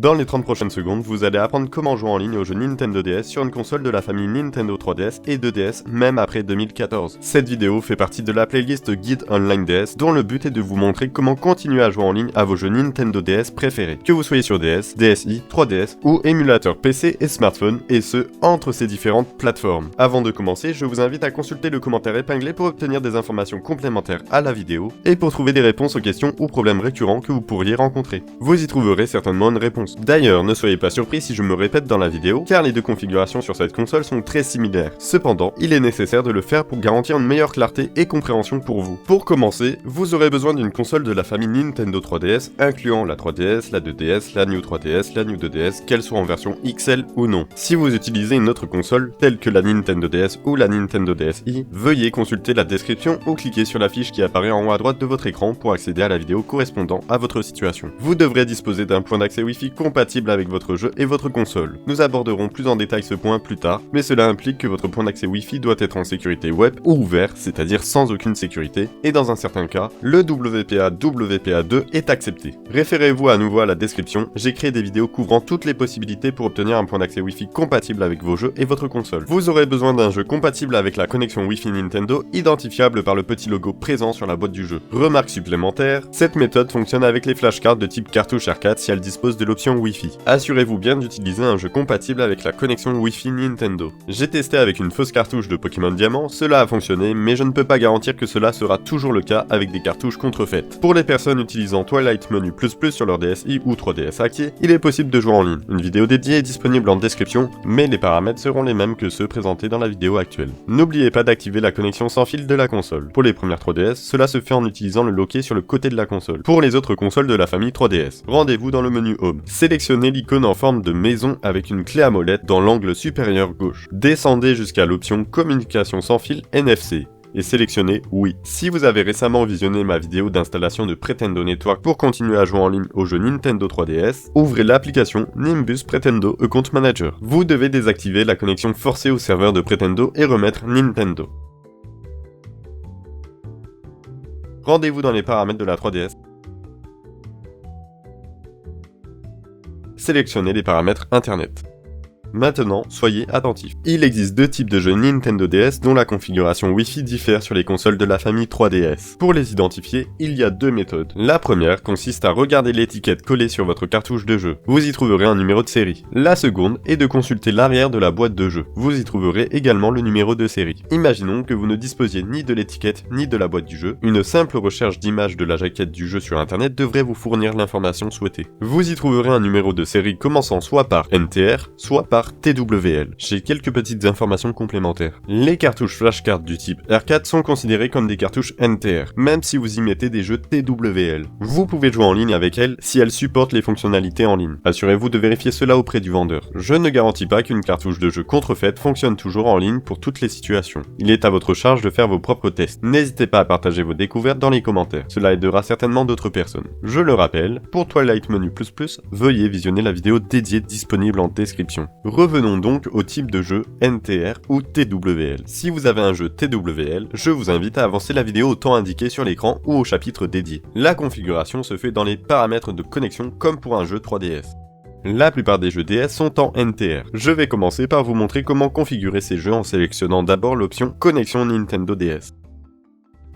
Dans les 30 prochaines secondes, vous allez apprendre comment jouer en ligne au jeu Nintendo DS sur une console de la famille Nintendo 3DS et 2DS, même après 2014. Cette vidéo fait partie de la playlist Guide Online DS, dont le but est de vous montrer comment continuer à jouer en ligne à vos jeux Nintendo DS préférés, que vous soyez sur DS, DSi, 3DS ou émulateur PC et smartphone, et ce, entre ces différentes plateformes. Avant de commencer, je vous invite à consulter le commentaire épinglé pour obtenir des informations complémentaires à la vidéo, et pour trouver des réponses aux questions ou problèmes récurrents que vous pourriez rencontrer. Vous y trouverez certainement une réponse. D'ailleurs, ne soyez pas surpris si je me répète dans la vidéo, car les deux configurations sur cette console sont très similaires. Cependant, il est nécessaire de le faire pour garantir une meilleure clarté et compréhension pour vous. Pour commencer, vous aurez besoin d'une console de la famille Nintendo 3DS, incluant la 3DS, la 2DS, la New 3DS, la New 2DS, qu'elle soit en version XL ou non. Si vous utilisez une autre console, telle que la Nintendo DS ou la Nintendo DSi, veuillez consulter la description ou cliquer sur la fiche qui apparaît en haut à droite de votre écran pour accéder à la vidéo correspondant à votre situation. Vous devrez disposer d'un point d'accès Wi-Fi compatible avec votre jeu et votre console. Nous aborderons plus en détail ce point plus tard, mais cela implique que votre point d'accès Wi-Fi doit être en sécurité web ou ouvert, c'est-à-dire sans aucune sécurité, et dans un certain cas, le WPA2 est accepté. Référez-vous à nouveau à la description, j'ai créé des vidéos couvrant toutes les possibilités pour obtenir un point d'accès Wi-Fi compatible avec vos jeux et votre console. Vous aurez besoin d'un jeu compatible avec la connexion Wi-Fi Nintendo, identifiable par le petit logo présent sur la boîte du jeu. Remarque supplémentaire, cette méthode fonctionne avec les flashcards de type cartouche arcade si elles disposent de l'option Wi-Fi. Assurez-vous bien d'utiliser un jeu compatible avec la connexion Wi-Fi Nintendo. J'ai testé avec une fausse cartouche de Pokémon Diamant, cela a fonctionné, mais je ne peux pas garantir que cela sera toujours le cas avec des cartouches contrefaites. Pour les personnes utilisant Twilight Menu++ sur leur DSi ou 3DS hacké, il est possible de jouer en ligne. Une vidéo dédiée est disponible en description, mais les paramètres seront les mêmes que ceux présentés dans la vidéo actuelle. N'oubliez pas d'activer la connexion sans fil de la console. Pour les premières 3DS, cela se fait en utilisant le loquet sur le côté de la console. Pour les autres consoles de la famille 3DS, rendez-vous dans le menu Home. Sélectionnez l'icône en forme de maison avec une clé à molette dans l'angle supérieur gauche. Descendez jusqu'à l'option Communication sans fil NFC et sélectionnez Oui. Si vous avez récemment visionné ma vidéo d'installation de Pretendo Network pour continuer à jouer en ligne au jeu Nintendo 3DS, ouvrez l'application Nimbus Pretendo Account Manager. Vous devez désactiver la connexion forcée au serveur de Pretendo et remettre Nintendo. Rendez-vous dans les paramètres de la 3DS. Sélectionnez les paramètres Internet. Maintenant, soyez attentifs. Il existe deux types de jeux Nintendo DS dont la configuration Wi-Fi diffère sur les consoles de la famille 3DS. Pour les identifier, il y a deux méthodes. La première consiste à regarder l'étiquette collée sur votre cartouche de jeu. Vous y trouverez un numéro de série. La seconde est de consulter l'arrière de la boîte de jeu. Vous y trouverez également le numéro de série. Imaginons que vous ne disposiez ni de l'étiquette ni de la boîte du jeu. Une simple recherche d'image de la jaquette du jeu sur internet devrait vous fournir l'information souhaitée. Vous y trouverez un numéro de série commençant soit par NTR, soit par TWL. J'ai quelques petites informations complémentaires. Les cartouches flashcard du type R4 sont considérées comme des cartouches NTR, même si vous y mettez des jeux TWL. Vous pouvez jouer en ligne avec elles si elles supportent les fonctionnalités en ligne. Assurez-vous de vérifier cela auprès du vendeur. Je ne garantis pas qu'une cartouche de jeu contrefaite fonctionne toujours en ligne pour toutes les situations. Il est à votre charge de faire vos propres tests. N'hésitez pas à partager vos découvertes dans les commentaires. Cela aidera certainement d'autres personnes. Je le rappelle, pour Twilight Menu++, veuillez visionner la vidéo dédiée disponible en description. Revenons donc au type de jeu NTR ou TWL. Si vous avez un jeu TWL, je vous invite à avancer la vidéo au temps indiqué sur l'écran ou au chapitre dédié. La configuration se fait dans les paramètres de connexion comme pour un jeu 3DS. La plupart des jeux DS sont en NTR. Je vais commencer par vous montrer comment configurer ces jeux en sélectionnant d'abord l'option Connexion Nintendo DS.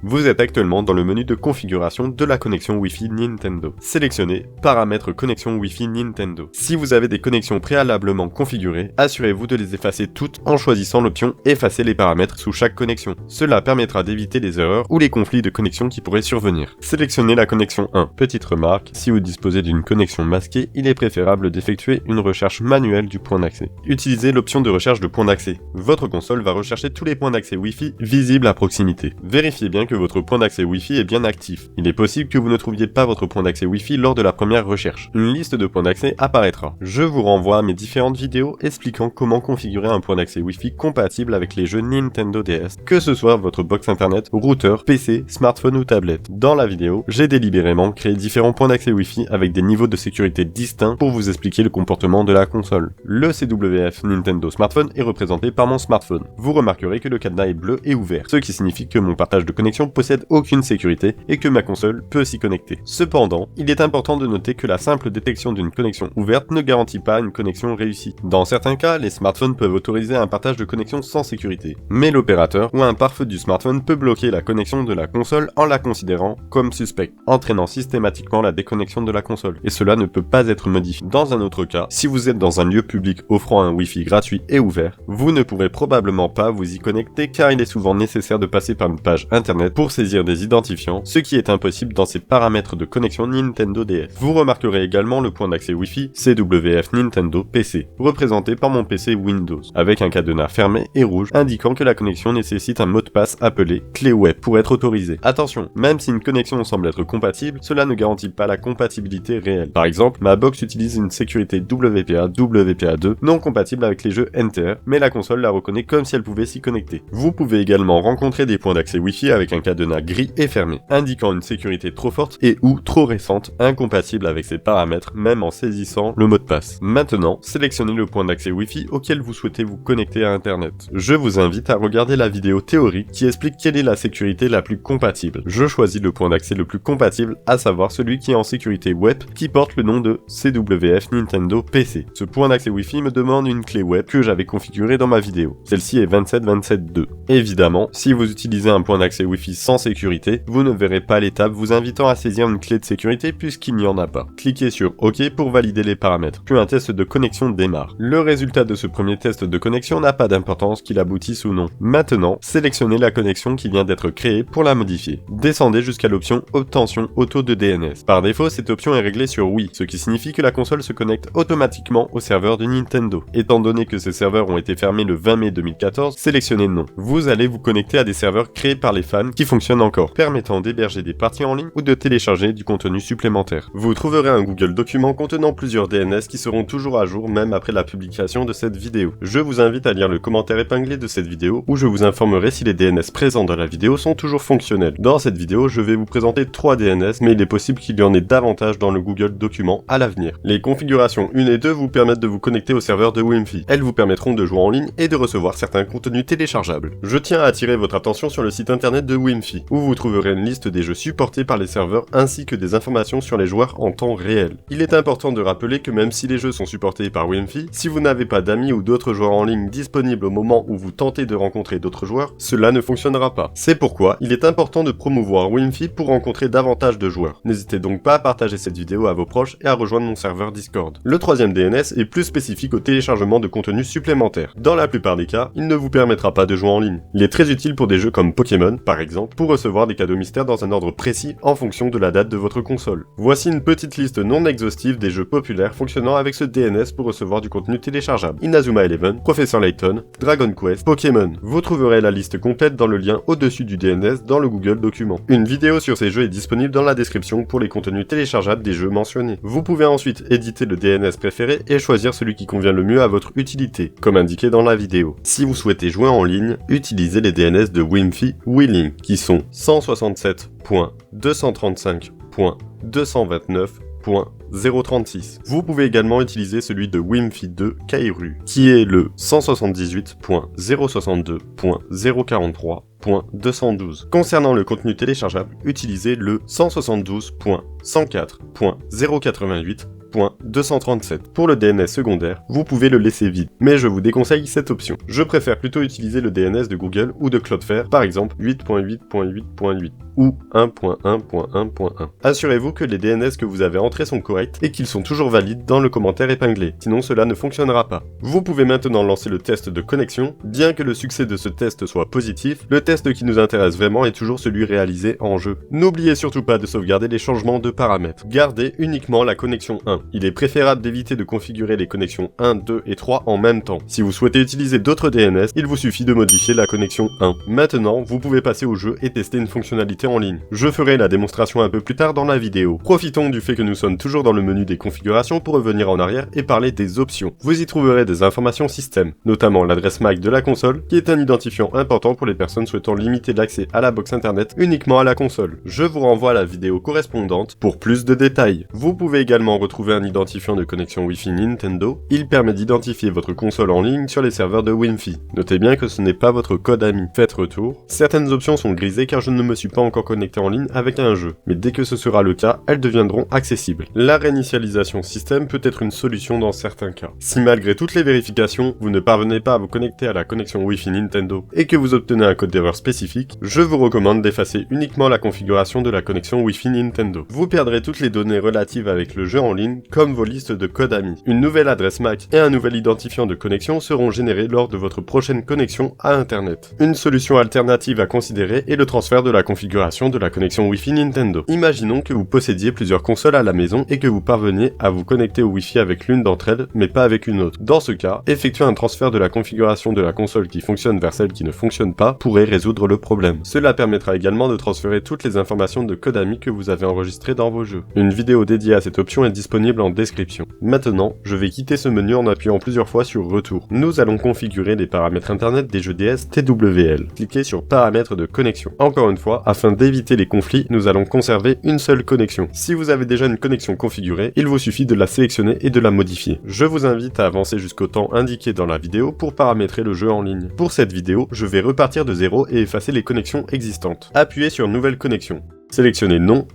Vous êtes actuellement dans le menu de configuration de la connexion Wi-Fi Nintendo. Sélectionnez Paramètres connexion Wi-Fi Nintendo. Si vous avez des connexions préalablement configurées, assurez-vous de les effacer toutes en choisissant l'option Effacer les paramètres sous chaque connexion. Cela permettra d'éviter les erreurs ou les conflits de connexion qui pourraient survenir. Sélectionnez la connexion 1. Petite remarque, si vous disposez d'une connexion masquée, il est préférable d'effectuer une recherche manuelle du point d'accès. Utilisez l'option de recherche de point d'accès. Votre console va rechercher tous les points d'accès Wi-Fi visibles à proximité. Vérifiez bien que votre point d'accès Wi-Fi est bien actif. Il est possible que vous ne trouviez pas votre point d'accès Wi-Fi lors de la première recherche. Une liste de points d'accès apparaîtra. Je vous renvoie à mes différentes vidéos expliquant comment configurer un point d'accès Wi-Fi compatible avec les jeux Nintendo DS, que ce soit votre box internet, routeur, PC, smartphone ou tablette. Dans la vidéo, j'ai délibérément créé différents points d'accès Wi-Fi avec des niveaux de sécurité distincts pour vous expliquer le comportement de la console. Le CWF Nintendo Smartphone est représenté par mon smartphone. Vous remarquerez que le cadenas est bleu et ouvert, ce qui signifie que mon partage de connexion connexion possède aucune sécurité et que ma console peut s'y connecter. Cependant, il est important de noter que la simple détection d'une connexion ouverte ne garantit pas une connexion réussie. Dans certains cas, les smartphones peuvent autoriser un partage de connexion sans sécurité, mais l'opérateur ou un pare-feu du smartphone peut bloquer la connexion de la console en la considérant comme suspecte, entraînant systématiquement la déconnexion de la console, et cela ne peut pas être modifié. Dans un autre cas, si vous êtes dans un lieu public offrant un Wi-Fi gratuit et ouvert, vous ne pourrez probablement pas vous y connecter car il est souvent nécessaire de passer par une page internet pour saisir des identifiants, ce qui est impossible dans ces paramètres de connexion Nintendo DS. Vous remarquerez également le point d'accès Wi-Fi CWF Nintendo PC, représenté par mon PC Windows, avec un cadenas fermé et rouge indiquant que la connexion nécessite un mot de passe appelé clé web pour être autorisé. Attention, même si une connexion semble être compatible, cela ne garantit pas la compatibilité réelle. Par exemple, ma box utilise une sécurité WPA2 non compatible avec les jeux NTR, mais la console la reconnaît comme si elle pouvait s'y connecter. Vous pouvez également rencontrer des points d'accès Wi-Fi avec un cadenas gris et fermé, indiquant une sécurité trop forte et ou trop récente, incompatible avec ces paramètres même en saisissant le mot de passe. Maintenant, sélectionnez le point d'accès Wi-Fi auquel vous souhaitez vous connecter à Internet. Je vous invite à regarder la vidéo théorique qui explique quelle est la sécurité la plus compatible. Je choisis le point d'accès le plus compatible, à savoir celui qui est en sécurité web, qui porte le nom de CWF Nintendo PC. Ce point d'accès Wi-Fi me demande une clé web que j'avais configurée dans ma vidéo. Celle-ci est 27222. Évidemment, si vous utilisez un point d'accès Wi-Fi sans sécurité, vous ne verrez pas l'étape vous invitant à saisir une clé de sécurité puisqu'il n'y en a pas. Cliquez sur OK pour valider les paramètres, puis un test de connexion démarre. Le résultat de ce premier test de connexion n'a pas d'importance qu'il aboutisse ou non. Maintenant, sélectionnez la connexion qui vient d'être créée pour la modifier. Descendez jusqu'à l'option Obtention auto de DNS. Par défaut, cette option est réglée sur oui, ce qui signifie que la console se connecte automatiquement au serveur de Nintendo. Étant donné que ces serveurs ont été fermés le 20 mai 2014, sélectionnez non. Vous allez vous connecter à des serveurs créés par les fans qui fonctionnent encore, permettant d'héberger des parties en ligne ou de télécharger du contenu supplémentaire. Vous trouverez un Google document contenant plusieurs DNS qui seront toujours à jour même après la publication de cette vidéo. Je vous invite à lire le commentaire épinglé de cette vidéo où je vous informerai si les DNS présents dans la vidéo sont toujours fonctionnels. Dans cette vidéo, je vais vous présenter 3 DNS, mais il est possible qu'il y en ait davantage dans le Google document à l'avenir. Les configurations 1 et 2 vous permettent de vous connecter au serveur de Wimpy. Elles vous permettront de jouer en ligne et de recevoir certains contenus téléchargeables. Je tiens à attirer votre attention sur le site internet de Wimpy, où vous trouverez une liste des jeux supportés par les serveurs ainsi que des informations sur les joueurs en temps réel. Il est important de rappeler que même si les jeux sont supportés par Wimpy, si vous n'avez pas d'amis ou d'autres joueurs en ligne disponibles au moment où vous tentez de rencontrer d'autres joueurs, cela ne fonctionnera pas. C'est pourquoi il est important de promouvoir Wimpy pour rencontrer davantage de joueurs. N'hésitez donc pas à partager cette vidéo à vos proches et à rejoindre mon serveur Discord. Le troisième DNS est plus spécifique au téléchargement de contenu supplémentaire. Dans la plupart des cas, il ne vous permettra pas de jouer en ligne. Il est très utile pour des jeux comme Pokémon, par exemple, pour recevoir des cadeaux mystères dans un ordre précis en fonction de la date de votre console. Voici une petite liste non exhaustive des jeux populaires fonctionnant avec ce DNS pour recevoir du contenu téléchargeable. Inazuma Eleven, Professor Layton, Dragon Quest, Pokémon. Vous trouverez la liste complète dans le lien au-dessus du DNS dans le Google document. Une vidéo sur ces jeux est disponible dans la description pour les contenus téléchargeables des jeux mentionnés. Vous pouvez ensuite éditer le DNS préféré et choisir celui qui convient le mieux à votre utilité, comme indiqué dans la vidéo. Si vous souhaitez jouer en ligne, utilisez les DNS de Wimpy Wheeling, qui sont 167.235.229.036. Vous pouvez également utiliser celui de Wimpy 2 Kairu, qui est le 178.062.043.212. Concernant le contenu téléchargeable, utilisez le 172.104.088.237. Pour le DNS secondaire, vous pouvez le laisser vide, mais je vous déconseille cette option. Je préfère plutôt utiliser le DNS de Google ou de Cloudflare, par exemple 8.8.8.8 ou 1.1.1.1. Assurez-vous que les DNS que vous avez entrés sont corrects et qu'ils sont toujours valides dans le commentaire épinglé, sinon cela ne fonctionnera pas. Vous pouvez maintenant lancer le test de connexion. Bien que le succès de ce test soit positif, le test qui nous intéresse vraiment est toujours celui réalisé en jeu. N'oubliez surtout pas de sauvegarder les changements de paramètres. Gardez uniquement la connexion 1. Il est préférable d'éviter de configurer les connexions 1, 2 et 3 en même temps. Si vous souhaitez utiliser d'autres DNS, il vous suffit de modifier la connexion 1. Maintenant, vous pouvez passer au jeu et tester une fonctionnalité en ligne. Je ferai la démonstration un peu plus tard dans la vidéo. Profitons du fait que nous sommes toujours dans le menu des configurations pour revenir en arrière et parler des options. Vous y trouverez des informations système, notamment l'adresse MAC de la console, qui est un identifiant important pour les personnes souhaitant limiter l'accès à la box internet uniquement à la console. Je vous renvoie à la vidéo correspondante pour plus de détails. Vous pouvez également retrouver un identifiant de connexion Wi-Fi Nintendo. Il permet d'identifier votre console en ligne sur les serveurs de Wi-Fi. Notez bien que ce n'est pas votre code AMI. Faites retour. Certaines options sont grisées car je ne me suis pas encore connecté en ligne avec un jeu, mais dès que ce sera le cas, elles deviendront accessibles. La réinitialisation système peut être une solution dans certains cas. Si malgré toutes les vérifications, vous ne parvenez pas à vous connecter à la connexion Wi-Fi Nintendo et que vous obtenez un code d'erreur spécifique, je vous recommande d'effacer uniquement la configuration de la connexion Wi-Fi Nintendo. Vous perdrez toutes les données relatives avec le jeu en ligne, comme vos listes de codes AMI. Une nouvelle adresse MAC et un nouvel identifiant de connexion seront générés lors de votre prochaine connexion à Internet. Une solution alternative à considérer est le transfert de la configuration de la connexion Wi-Fi Nintendo. Imaginons que vous possédiez plusieurs consoles à la maison et que vous parveniez à vous connecter au Wi-Fi avec l'une d'entre elles, mais pas avec une autre. Dans ce cas, effectuer un transfert de la configuration de la console qui fonctionne vers celle qui ne fonctionne pas pourrait résoudre le problème. Cela permettra également de transférer toutes les informations de code AMI que vous avez enregistrées dans vos jeux. Une vidéo dédiée à cette option est disponible en description. Maintenant, je vais quitter ce menu en appuyant plusieurs fois sur Retour. Nous allons configurer les paramètres internet des jeux DS TWL. Cliquez sur Paramètres de connexion. Encore une fois, afin d'éviter les conflits, nous allons conserver une seule connexion. Si vous avez déjà une connexion configurée, il vous suffit de la sélectionner et de la modifier. Je vous invite à avancer jusqu'au temps indiqué dans la vidéo pour paramétrer le jeu en ligne. Pour cette vidéo, je vais repartir de zéro et effacer les connexions existantes. Appuyez sur Nouvelle connexion. Sélectionnez Non.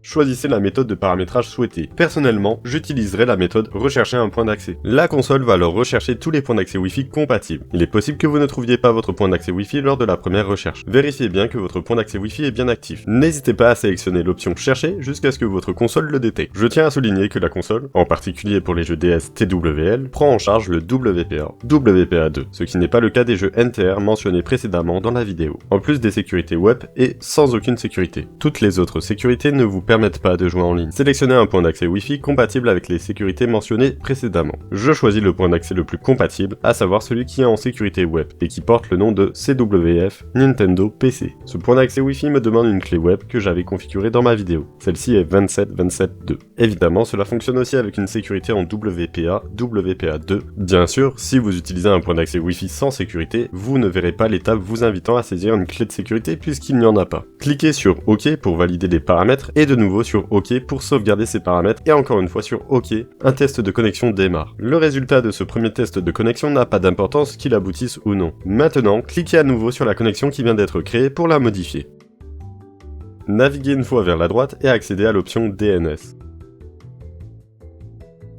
Choisissez la méthode de paramétrage souhaitée. Personnellement, j'utiliserai la méthode rechercher un point d'accès. La console va alors rechercher tous les points d'accès Wi-Fi compatibles. Il est possible que vous ne trouviez pas votre point d'accès Wi-Fi lors de la première recherche. Vérifiez bien que votre point d'accès Wi-Fi est bien actif. N'hésitez pas à sélectionner l'option chercher jusqu'à ce que votre console le détecte. Je tiens à souligner que la console, en particulier pour les jeux DS TWL, prend en charge le WPA, WPA2, ce qui n'est pas le cas des jeux NTR mentionnés précédemment dans la vidéo. En plus des sécurités web et sans aucune sécurité. Toutes les autres sécurités ne vous permettent pas de jouer en ligne. Sélectionnez un point d'accès Wi-Fi compatible avec les sécurités mentionnées précédemment. Je choisis le point d'accès le plus compatible, à savoir celui qui est en sécurité web et qui porte le nom de CWF Nintendo PC. Ce point d'accès Wi-Fi me demande une clé web que j'avais configurée dans ma vidéo. Celle-ci est 27272. Évidemment, cela fonctionne aussi avec une sécurité en WPA, WPA2. Bien sûr, si vous utilisez un point d'accès Wi-Fi sans sécurité, vous ne verrez pas l'étape vous invitant à saisir une clé de sécurité puisqu'il n'y en a pas. Cliquez sur OK pour valider les paramètres et de nouveau sur OK pour sauvegarder ces paramètres et encore une fois sur OK, un test de connexion démarre. Le résultat de ce premier test de connexion n'a pas d'importance qu'il aboutisse ou non. Maintenant, cliquez à nouveau sur la connexion qui vient d'être créée pour la modifier. Naviguez une fois vers la droite et accédez à l'option DNS.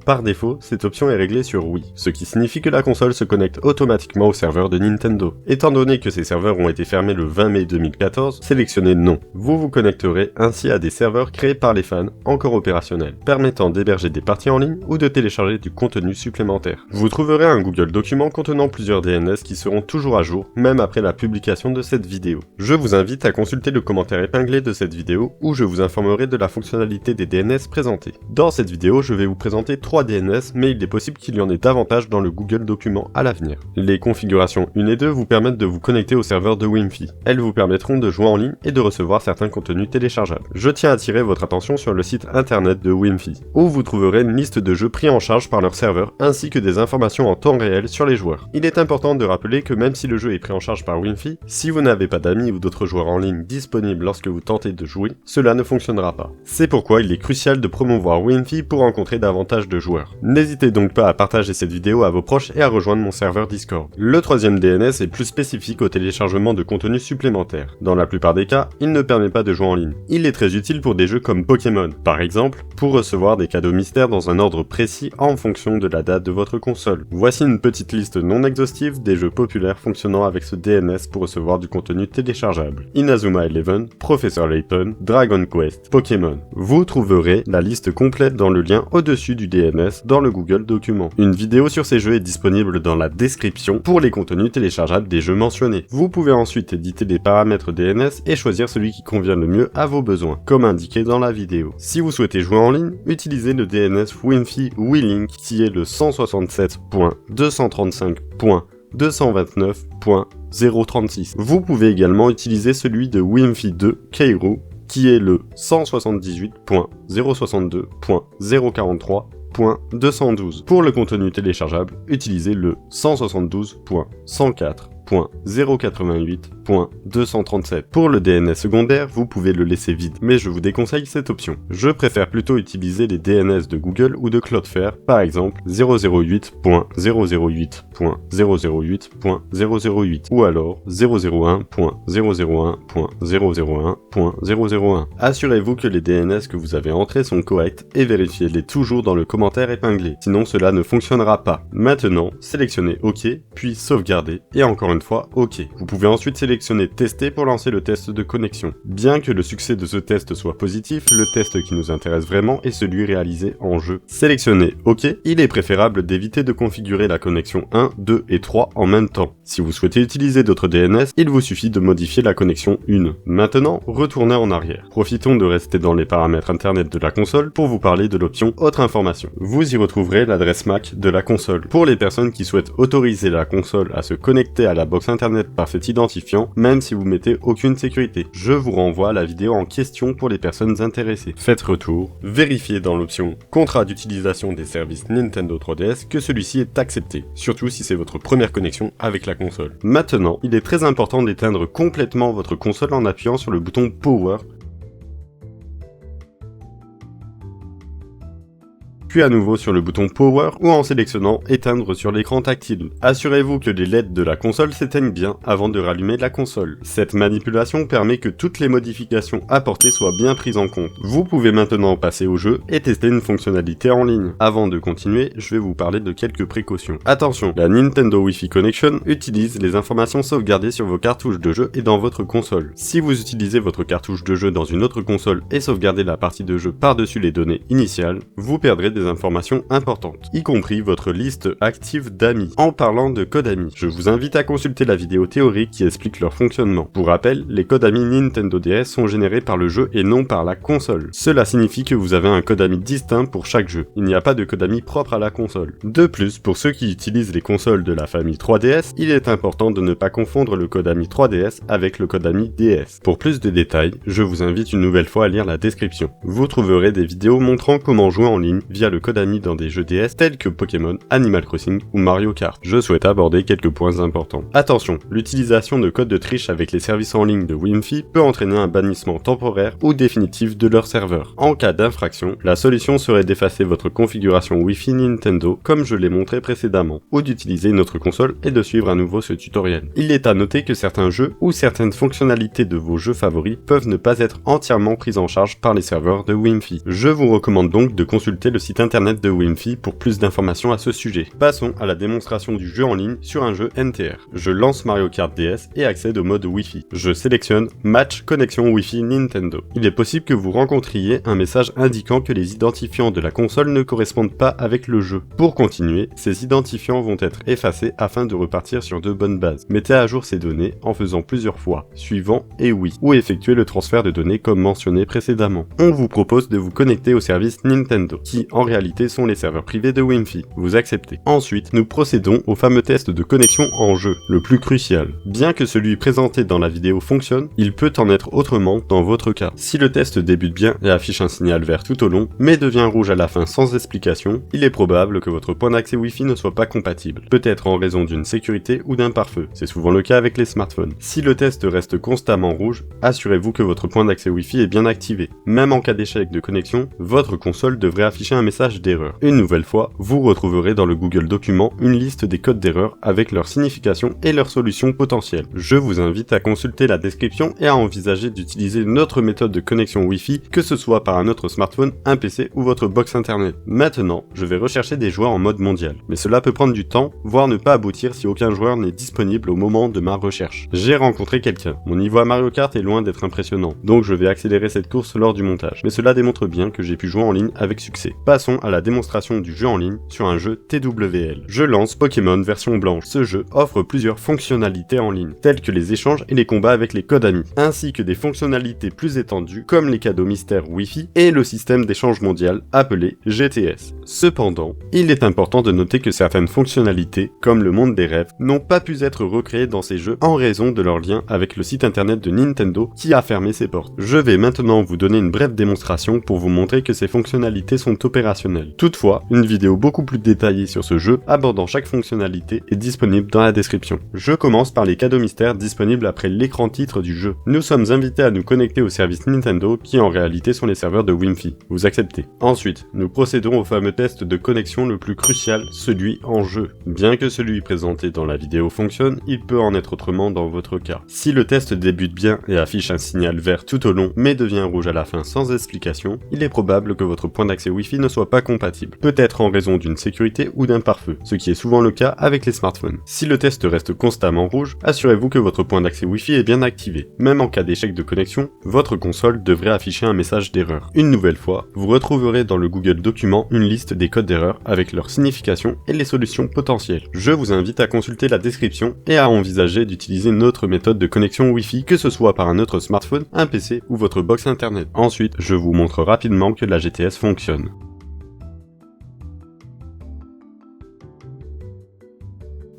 Par défaut, cette option est réglée sur oui, ce qui signifie que la console se connecte automatiquement au serveur de Nintendo. Étant donné que ces serveurs ont été fermés le 20 mai 2014, sélectionnez non. Vous vous connecterez ainsi à des serveurs créés par les fans, encore opérationnels, permettant d'héberger des parties en ligne ou de télécharger du contenu supplémentaire. Vous trouverez un Google document contenant plusieurs DNS qui seront toujours à jour, même après la publication de cette vidéo. Je vous invite à consulter le commentaire épinglé de cette vidéo où je vous informerai de la fonctionnalité des DNS présentées. Dans cette vidéo, je vais vous présenter 3 DNS, mais il est possible qu'il y en ait davantage dans le Google document à l'avenir. Les configurations 1 et 2 vous permettent de vous connecter au serveur de Wi-Fi. Elles vous permettront de jouer en ligne et de recevoir certains contenus téléchargeables. Je tiens à attirer votre attention sur le site internet de Wi-Fi, où vous trouverez une liste de jeux pris en charge par leur serveur, ainsi que des informations en temps réel sur les joueurs. Il est important de rappeler que même si le jeu est pris en charge par Wi-Fi, si vous n'avez pas d'amis ou d'autres joueurs en ligne disponibles lorsque vous tentez de jouer, cela ne fonctionnera pas. C'est pourquoi il est crucial de promouvoir Wi-Fi pour rencontrer davantage de joueurs. N'hésitez donc pas à partager cette vidéo à vos proches et à rejoindre mon serveur Discord. Le troisième DNS est plus spécifique au téléchargement de contenu supplémentaire. Dans la plupart des cas, il ne permet pas de jouer en ligne. Il est très utile pour des jeux comme Pokémon, par exemple, pour recevoir des cadeaux mystères dans un ordre précis en fonction de la date de votre console. Voici une petite liste non exhaustive des jeux populaires fonctionnant avec ce DNS pour recevoir du contenu téléchargeable. Inazuma Eleven, Professor Layton, Dragon Quest, Pokémon. Vous trouverez la liste complète dans le lien au-dessus du DNS dans le Google document. Une vidéo sur ces jeux est disponible dans la description pour les contenus téléchargeables des jeux mentionnés. Vous pouvez ensuite éditer les paramètres DNS et choisir celui qui convient le mieux à vos besoins, comme indiqué dans la vidéo. Si vous souhaitez jouer en ligne, utilisez le DNS Wi-Fi WiiLink qui est le 167.235. 229.036. Vous pouvez également utiliser celui de Wifi 2 Keiru, qui est le 178.062.043.212. Pour le contenu téléchargeable, utilisez le 172.104.088.237. Pour le DNS secondaire, vous pouvez le laisser vide, mais je vous déconseille cette option. Je préfère plutôt utiliser les DNS de Google ou de Cloudflare, par exemple 008.008.008.008 ou alors 001.001.001.001. Assurez-vous que les DNS que vous avez entrés sont corrects et vérifiez-les toujours dans le commentaire épinglé, sinon cela ne fonctionnera pas. Maintenant, sélectionnez OK, puis sauvegardez, et encore une fois, OK. Vous pouvez ensuite sélectionner Tester pour lancer le test de connexion. Bien que le succès de ce test soit positif, le test qui nous intéresse vraiment est celui réalisé en jeu. Sélectionnez OK, il est préférable d'éviter de configurer la connexion 1, 2 et 3 en même temps. Si vous souhaitez utiliser d'autres DNS, il vous suffit de modifier la connexion 1. Maintenant, retournez en arrière. Profitons de rester dans les paramètres internet de la console pour vous parler de l'option Autre information. Vous y retrouverez l'adresse MAC de la console. Pour les personnes qui souhaitent autoriser la console à se connecter à la box internet par cet identifiant, même si vous mettez aucune sécurité. Je vous renvoie à la vidéo en question pour les personnes intéressées. Faites retour, vérifiez dans l'option Contrat d'utilisation des services Nintendo 3DS que celui-ci est accepté, surtout si c'est votre première connexion avec la console. Maintenant, il est très important d'éteindre complètement votre console en appuyant sur le bouton Power, puis à nouveau sur le bouton Power ou en sélectionnant Éteindre sur l'écran tactile. Assurez-vous que les LED de la console s'éteignent bien avant de rallumer la console. Cette manipulation permet que toutes les modifications apportées soient bien prises en compte. Vous pouvez maintenant passer au jeu et tester une fonctionnalité en ligne. Avant de continuer, je vais vous parler de quelques précautions. Attention, la Nintendo Wi-Fi Connection utilise les informations sauvegardées sur vos cartouches de jeu et dans votre console. Si vous utilisez votre cartouche de jeu dans une autre console et sauvegardez la partie de jeu par-dessus les données initiales, vous perdrez des informations importantes, y compris votre liste active d'amis. En parlant de codes amis, je vous invite à consulter la vidéo théorique qui explique leur fonctionnement. Pour rappel, les codes amis Nintendo DS sont générés par le jeu et non par la console. Cela signifie que vous avez un code ami distinct pour chaque jeu. Il n'y a pas de code ami propre à la console. De plus, pour ceux qui utilisent les consoles de la famille 3DS, il est important de ne pas confondre le code ami 3DS avec le code ami DS. Pour plus de détails, je vous invite une nouvelle fois à lire la description. Vous trouverez des vidéos montrant comment jouer en ligne via le code ami dans des jeux DS tels que Pokémon, Animal Crossing ou Mario Kart. Je souhaite aborder quelques points importants. Attention, l'utilisation de codes de triche avec les services en ligne de Wifi peut entraîner un bannissement temporaire ou définitif de leur serveur. En cas d'infraction, la solution serait d'effacer votre configuration Wi-Fi Nintendo comme je l'ai montré précédemment, ou d'utiliser une autre console et de suivre à nouveau ce tutoriel. Il est à noter que certains jeux ou certaines fonctionnalités de vos jeux favoris peuvent ne pas être entièrement prises en charge par les serveurs de Wifi. Je vous recommande donc de consulter le site internet de Wifi pour plus d'informations à ce sujet. Passons à la démonstration du jeu en ligne sur un jeu NTR. Je lance Mario Kart DS et accède au mode Wi-Fi. Je sélectionne Match Connexion Wi-Fi Nintendo. Il est possible que vous rencontriez un message indiquant que les identifiants de la console ne correspondent pas avec le jeu. Pour continuer, ces identifiants vont être effacés afin de repartir sur de bonnes bases. Mettez à jour ces données en faisant plusieurs fois, suivant et oui, ou effectuez le transfert de données comme mentionné précédemment. On vous propose de vous connecter au service Nintendo, qui en réalité sont les serveurs privés de Wifi. Vous acceptez. Ensuite, nous procédons au fameux test de connexion en jeu, le plus crucial. Bien que celui présenté dans la vidéo fonctionne, il peut en être autrement dans votre cas. Si le test débute bien et affiche un signal vert tout au long, mais devient rouge à la fin sans explication, il est probable que votre point d'accès Wi-Fi ne soit pas compatible. Peut-être en raison d'une sécurité ou d'un pare-feu. C'est souvent le cas avec les smartphones. Si le test reste constamment rouge, assurez-vous que votre point d'accès Wi-Fi est bien activé. Même en cas d'échec de connexion, votre console devrait afficher un message d'erreur. Une nouvelle fois, vous retrouverez dans le Google Document une liste des codes d'erreur avec leur signification et leurs solutions potentielles. Je vous invite à consulter la description et à envisager d'utiliser une autre méthode de connexion Wi-Fi, que ce soit par un autre smartphone, un PC ou votre box internet. Maintenant, je vais rechercher des joueurs en mode mondial, mais cela peut prendre du temps, voire ne pas aboutir si aucun joueur n'est disponible au moment de ma recherche. J'ai rencontré quelqu'un. Mon niveau à Mario Kart est loin d'être impressionnant, donc je vais accélérer cette course lors du montage, mais cela démontre bien que j'ai pu jouer en ligne avec succès. Passons passons à la démonstration du jeu en ligne sur un jeu TWL. Je lance Pokémon version blanche. Ce jeu offre plusieurs fonctionnalités en ligne, telles que les échanges et les combats avec les codes amis, ainsi que des fonctionnalités plus étendues comme les cadeaux mystères Wi-Fi et le système d'échange mondial appelé GTS. Cependant, il est important de noter que certaines fonctionnalités, comme le monde des rêves, n'ont pas pu être recréées dans ces jeux en raison de leur lien avec le site internet de Nintendo qui a fermé ses portes. Je vais maintenant vous donner une brève démonstration pour vous montrer que ces fonctionnalités sont opérationnelles. Toutefois, une vidéo beaucoup plus détaillée sur ce jeu abordant chaque fonctionnalité est disponible dans la description. Je commence par les cadeaux mystères disponibles après l'écran titre du jeu. Nous sommes invités à nous connecter au service Nintendo qui en réalité sont les serveurs de Wimpy. Vous acceptez. Ensuite, nous procédons au fameux test de connexion le plus crucial, celui en jeu. Bien que celui présenté dans la vidéo fonctionne, il peut en être autrement dans votre cas. Si le test débute bien et affiche un signal vert tout au long mais devient rouge à la fin sans explication, il est probable que votre point d'accès Wi-Fi ne soit pas compatible, peut-être en raison d'une sécurité ou d'un pare-feu, ce qui est souvent le cas avec les smartphones. Si le test reste constamment rouge, assurez-vous que votre point d'accès Wi-Fi est bien activé. Même en cas d'échec de connexion, votre console devrait afficher un message d'erreur. Une nouvelle fois, vous retrouverez dans le Google Document une liste des codes d'erreur avec leur signification et les solutions potentielles. Je vous invite à consulter la description et à envisager d'utiliser notre méthode de connexion Wi-Fi, que ce soit par un autre smartphone, un PC ou votre box internet. Ensuite, je vous montre rapidement que la GTS fonctionne.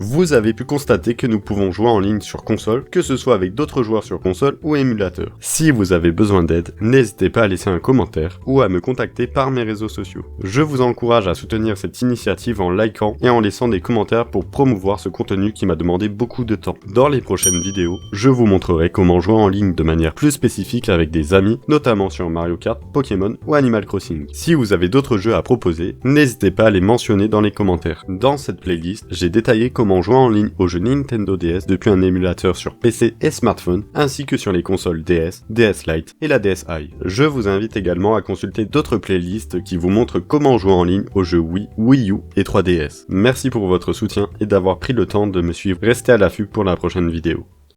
Vous avez pu constater que nous pouvons jouer en ligne sur console, que ce soit avec d'autres joueurs sur console ou émulateur. Si vous avez besoin d'aide, n'hésitez pas à laisser un commentaire ou à me contacter par mes réseaux sociaux. Je vous encourage à soutenir cette initiative en likant et en laissant des commentaires pour promouvoir ce contenu qui m'a demandé beaucoup de temps. Dans les prochaines vidéos, je vous montrerai comment jouer en ligne de manière plus spécifique avec des amis, notamment sur Mario Kart, Pokémon ou Animal Crossing. Si vous avez d'autres jeux à proposer, n'hésitez pas à les mentionner dans les commentaires. Dans cette playlist, j'ai détaillé comment jouer en ligne au jeu Nintendo DS depuis un émulateur sur PC et smartphone, ainsi que sur les consoles DS, DS Lite et la DSi. Je vous invite également à consulter d'autres playlists qui vous montrent comment jouer en ligne aux jeux Wii, Wii U et 3DS. Merci pour votre soutien et d'avoir pris le temps de me suivre. Restez à l'affût pour la prochaine vidéo.